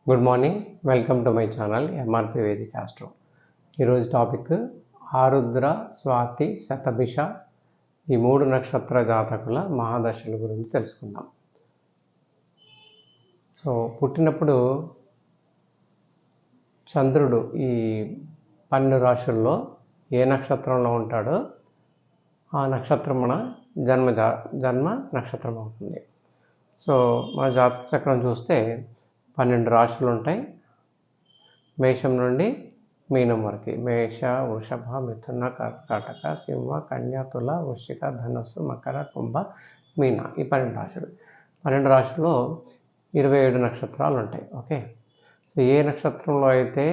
Good morning, welcome to my channel MRP Vedic astro. ఈరోజు topic Arudra, Swati, Shatabhisha ఈ 3 నక్షత్ర జాతకుల మహాదశల గురించి తెలుసుకుందాం. సో పుట్టినప్పుడు చంద్రుడు ఈ 12 రాశుల్లో ఏ నక్షత్రంలో ఉంటాడో ఆ నక్షత్రం మన జన్మ నక్షత్రం అవుతుంది. సో మన జాతక చక్రం చూస్తే 12 రాశులు ఉంటాయి. మేషం నుండి మీనం వరకు. మేష, వృషభ, మిథున, కర్కాటక, సింహ, కన్య, తుల, వృశ్చిక, ధనుస్సు, మకర, కుంభ, మీన ఈ 12 రాశులు. 12 రాశుల్లో 27 నక్షత్రాలు ఉంటాయి. ఓకే, సో ఏ నక్షత్రంలో అయితే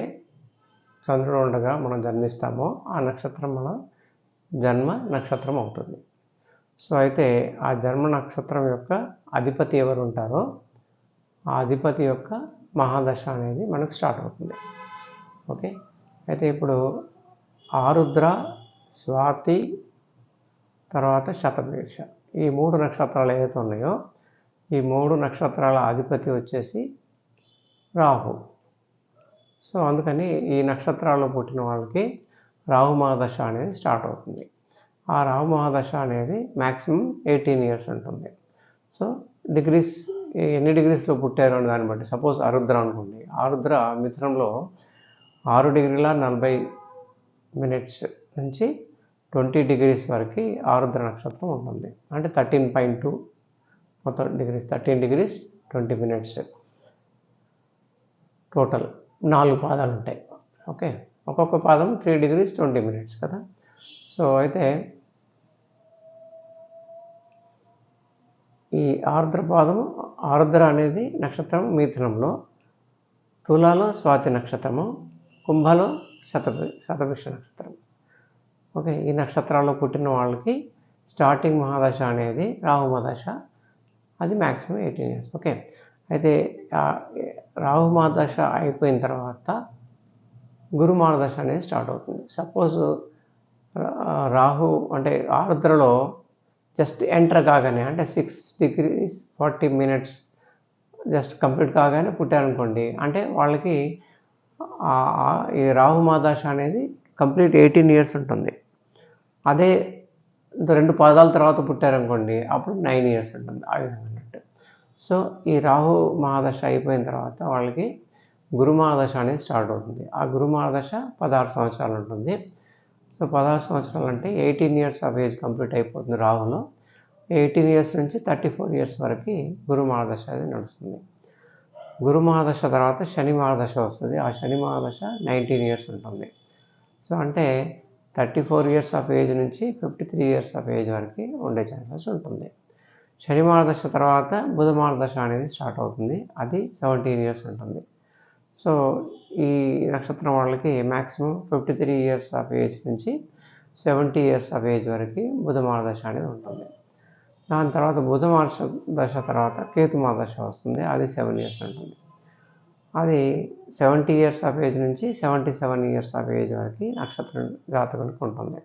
చంద్రుడు ఉండగా మనం జన్మిస్తామో ఆ నక్షత్రం మన జన్మ నక్షత్రం అవుతుంది. సో అయితే ఆ జన్మ నక్షత్రం యొక్క అధిపతి ఎవరు ఉంటారో ఆ అధిపతి యొక్క మహాదశ అనేది మనకు స్టార్ట్ అవుతుంది. ఓకే, అయితే ఇప్పుడు ఆరుద్ర, స్వాతి, తర్వాత శతభిష ఈ 3 నక్షత్రాలు ఏవైతే ఉన్నాయో ఈ 3 నక్షత్రాల అధిపతి వచ్చేసి రాహు. సో అందుకని ఈ నక్షత్రాల్లో పుట్టిన వాళ్ళకి రాహు మహాదశ అనేది స్టార్ట్ అవుతుంది. ఆ రాహు మహాదశ అనేది మ్యాక్సిమం 18 ఇయర్స్ ఉంటుంది. సో డిగ్రీస్ ఎన్ని డిగ్రీస్లో పుట్టారు అని దాన్ని బట్టి, సపోజ్ ఆరుద్ర అనుకోండి, ఆరుద్ర మిథునంలో 6 డిగ్రీల 40 మినిట్స్ నుంచి 20 డిగ్రీస్ వరకు ఆరుద్ర నక్షత్రం ఉంటుంది. అంటే 13.2 మొత్తం డిగ్రీస్, 13 డిగ్రీస్ 20 మినిట్స్ టోటల్ 4 పాదాలు ఉంటాయి. ఓకే, ఒక్కొక్క పాదం 3 డిగ్రీస్ 20 మినిట్స్ కదా. సో అయితే ఈ ఆరుద్ర అనేది నక్షత్రం మిథునంలో, తులాలో స్వాతి నక్షత్రము, కుంభలో శతభిష నక్షత్రం. ఓకే, ఈ నక్షత్రాల్లో పుట్టిన వాళ్ళకి స్టార్టింగ్ మహాదశ అనేది రాహు మహాదశ, అది మ్యాక్సిమం 18 ఇయర్స్. ఓకే, అయితే రాహు మహాదశ అయిపోయిన తర్వాత గురు మహాదశ అనేది స్టార్ట్ అవుతుంది. సపోజ్ రాహు అంటే ఆరుద్రలో జస్ట్ ఎంటర్ కాగానే, అంటే 6 డిగ్రీస్ 40 మినిట్స్ జస్ట్ కంప్లీట్ కాగానే పుట్టారనుకోండి, అంటే వాళ్ళకి ఈ రాహు మహాదశ అనేది కంప్లీట్ 18 ఇయర్స్ ఉంటుంది. అదే 2 పాదాల తర్వాత పుట్టారనుకోండి, అప్పుడు 9 ఇయర్స్ ఉంటుంది. ఆ విధంగా అన్నట్టు. సో ఈ రాహు మహాదశ అయిపోయిన తర్వాత వాళ్ళకి గురు మహాదశ అనేది స్టార్ట్ అవుతుంది. ఆ గురు మహాదశ 16 సంవత్సరాలు ఉంటుంది. సో 16 సంవత్సరాలు అంటే 18 ఇయర్స్ ఆఫ్ ఏజ్ కంప్లీట్ అయిపోతుంది రాహులో. 18 ఇయర్స్ నుంచి 34 ఇయర్స్ వరకు గురు మహాదశ అనేది నడుస్తుంది. గురు మహాదశ తర్వాత శని మహాదశ వస్తుంది. ఆ శని మహాదశ 19 ఇయర్స్ ఉంటుంది. సో అంటే 34 ఇయర్స్ ఆఫ్ ఏజ్ నుంచి 53 ఇయర్స్ ఆఫ్ ఏజ్ వరకు ఉండే ఛాన్సెస్ ఉంటుంది. శని మహాదశ తర్వాత బుధ మహాదశ అనేది స్టార్ట్ అవుతుంది. అది 17 ఇయర్స్ ఉంటుంది. సో ఈ నక్షత్రం వాళ్ళకి మ్యాక్సిమం 53 ఇయర్స్ ఆఫ్ ఏజ్ నుంచి 70 ఇయర్స్ ఆఫ్ ఏజ్ వరకు బుధ మహాదశ అనేది ఉంటుంది. దాని తర్వాత బుధ మహాదశ తర్వాత కేతు మహాదశ వస్తుంది. అది 7 ఇయర్స్ ఉంటుంది. అది 70 ఇయర్స్ ఆఫ్ ఏజ్ నుంచి 77 ఇయర్స్ ఆఫ్ ఏజ్ వరకు నక్షత్రం జాతకునికి ఉంటుంది.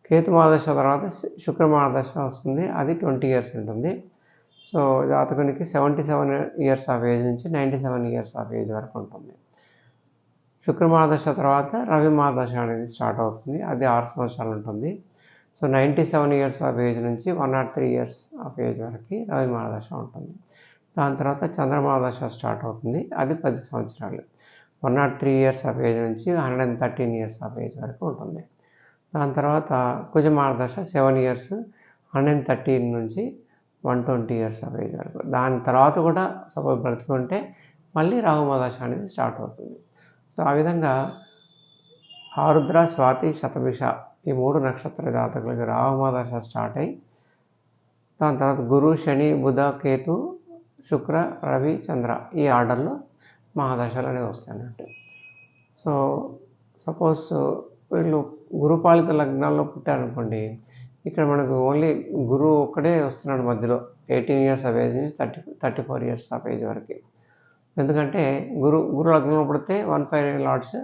కేతు మహాదశ తర్వాత శుక్ర మహాదశ వస్తుంది. అది 20 ఇయర్స్ ఉంటుంది. సో జాతకునికి 77 ఇయర్స్ ఆఫ్ ఏజ్ నుంచి 97 ఇయర్స్ ఆఫ్ ఏజ్ వరకు ఉంటుంది. శుక్ర మహాదశ తర్వాత రవి మహాదశ అనేది స్టార్ట్ అవుతుంది. అది 6 సంవత్సరాలు ఉంటుంది. సో 97 ఇయర్స్ ఆఫ్ ఏజ్ నుంచి 103 ఇయర్స్ ఆఫ్ ఏజ్ వరకు రవి మహాదశ ఉంటుంది. దాని తర్వాత చంద్ర మహాదశ స్టార్ట్ అవుతుంది. అది 10 సంవత్సరాలు, 103 ఇయర్స్ ఆఫ్ ఏజ్ నుంచి 113 ఇయర్స్ ఆఫ్ ఏజ్ వరకు ఉంటుంది. దాని తర్వాత కుజ మహాదశ 7 ఇయర్స్, 113 నుంచి 120 ఇయర్స్ ఆఫ్ ఏజ్ వరకు. దాని తర్వాత కూడా సపోజ్ బ్రతుకుంటే మళ్ళీ రాహు మహాదశ అనేది స్టార్ట్ అవుతుంది. సో ఆ విధంగా ఆరుద్ర, స్వాతి, శతభిష ఈ 3 నక్షత్ర జాతకులకి రాహు మహాదశ స్టార్ట్ అయ్యి దాని తర్వాత గురు, శని, బుధ, కేతు, శుక్ర, రవి, చంద్ర ఈ ఆర్డర్లో మహాదశలు అనేవి వస్తాయి అన్నట్టు. సో సపోజ్ వీళ్ళు గురుపాలిత లగ్నాల్లో పుట్టారనుకోండి, ఇక్కడ మనకు ఓన్లీ గురువు ఒక్కడే వస్తున్నాడు మధ్యలో 18 ఇయర్స్ ఆఫ్ ఏజ్ నుంచి 34 ఇయర్స్ ఆఫ్ ఏజ్ వరకు. ఎందుకంటే గురు లగ్నంలో పుడితే 1/5 లార్డ్స్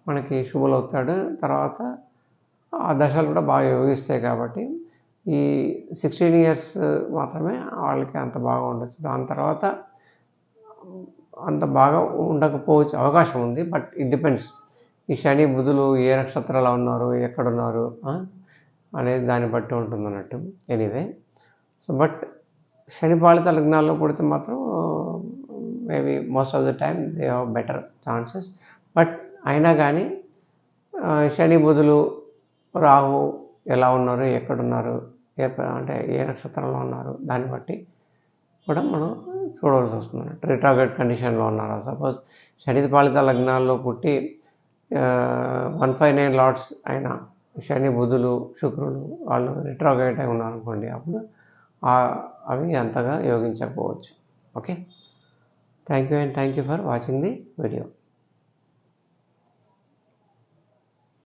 మనకి శుభులు అవుతాడు. తర్వాత ఆ దశలు కూడా బాగా యోగిస్తాయి కాబట్టి ఈ 16 ఇయర్స్ మాత్రమే వాళ్ళకి అంత బాగా ఉండొచ్చు. దాని తర్వాత అంత బాగా ఉండకపోవచ్చు, అవకాశం ఉంది. But it depends. ఈ శని బుధులు ఏ నక్షత్రాలు ఉన్నారు, ఎక్కడున్నారు అనేది దాన్ని బట్టి ఉంటుందన్నట్టు. ఎనీవే, సో బట్ శని పాలిత లగ్నాల్లో పుడితే మాత్రం maybe most of the time they have better chances. But అయినా కానీ శని బుధులు రాహు ఎలా ఉన్నారు, ఎక్కడున్నారు, అంటే ఏ నక్షత్రంలో ఉన్నారు, దాన్ని బట్టి కూడా మనం చూడవలసి వస్తుంది అన్నట్టు. రిట్రాగ్రేడ్ కండిషన్లో ఉన్నారా, సపోజ్ శని పాలిత లగ్నాల్లో పుట్టి 159 లార్డ్స్ అయిన శని బుధులు శుక్రులు వాళ్ళు రిట్రాగ్రేడ్ అయి ఉన్నారనుకోండి, అప్పుడు అవి అంతగా యోగించకపోవచ్చు. Okay, thank you for watching the video.